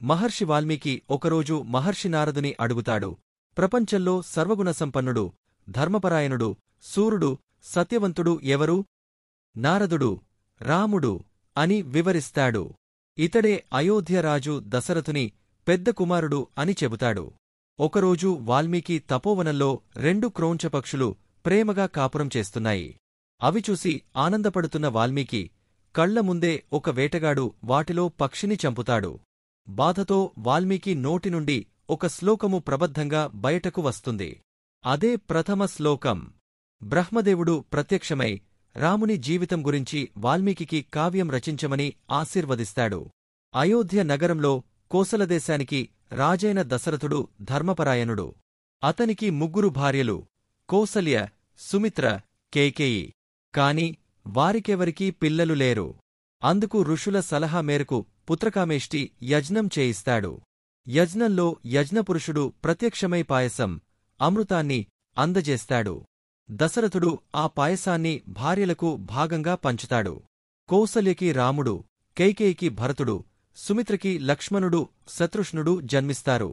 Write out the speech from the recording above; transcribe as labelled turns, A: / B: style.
A: మహర్షి వాల్మీకి ఒకరోజు మహర్షి నారదుని అడుగుతాడు. ప్రపంచంలో సర్వగుణసంపన్నుడు, ధర్మపరాయణుడు, శూరుడు, సత్యవంతుడు ఎవరు? నారదుడు రాముడు అని వివరిస్తాడు. ఇతడే అయోధ్యరాజు దశరథుని పెద్ద కుమారుడు అని చెబుతాడు. ఒకరోజు వాల్మీకి తపోవనంలో 2 క్రోంచపక్షులు ప్రేమగా కాపురం చేస్తున్నాయి. అవి చూసి ఆనందపడుతున్న వాల్మీకి కళ్ల ముందే ఒక వేటగాడు వాటిలో పక్షిని చంపుతాడు. బాధతో వాల్మీకి నోటి నుండి ఒక శ్లోకము ప్రబద్ధంగా బయటకు వస్తుంది. అదే ప్రథమ శ్లోకం. బ్రహ్మదేవుడు ప్రత్యక్షమై రాముని జీవితం గురించి వాల్మీకి కావ్యం రచించమని ఆశీర్వదిస్తాడు. అయోధ్య నగరంలో కోసలదేశానికి రాజైన దశరథుడు ధర్మపరాయణుడు. అతనికి 3 భార్యలు, కౌసల్య, సుమిత్ర, కైకేయి. కాని వారికెవరికీ పిల్లలు లేరు. అందుకు ఋషుల సలహా మేరకు పుత్రకామేష్టి యజ్ఞం చేయిస్తాడు. యజ్ఞంలో యజ్ఞపురుషుడు ప్రత్యక్షమై పాయసం, అమృతాన్ని అందజేస్తాడు. దశరథుడు ఆ పాయసాన్ని భార్యలకు భాగంగా పంచుతాడు. కౌసల్యకి రాముడు, కైకేయికి భరతుడు, సుమిత్రకి లక్ష్మణుడు, శత్రుష్ణుడు జన్మిస్తారు.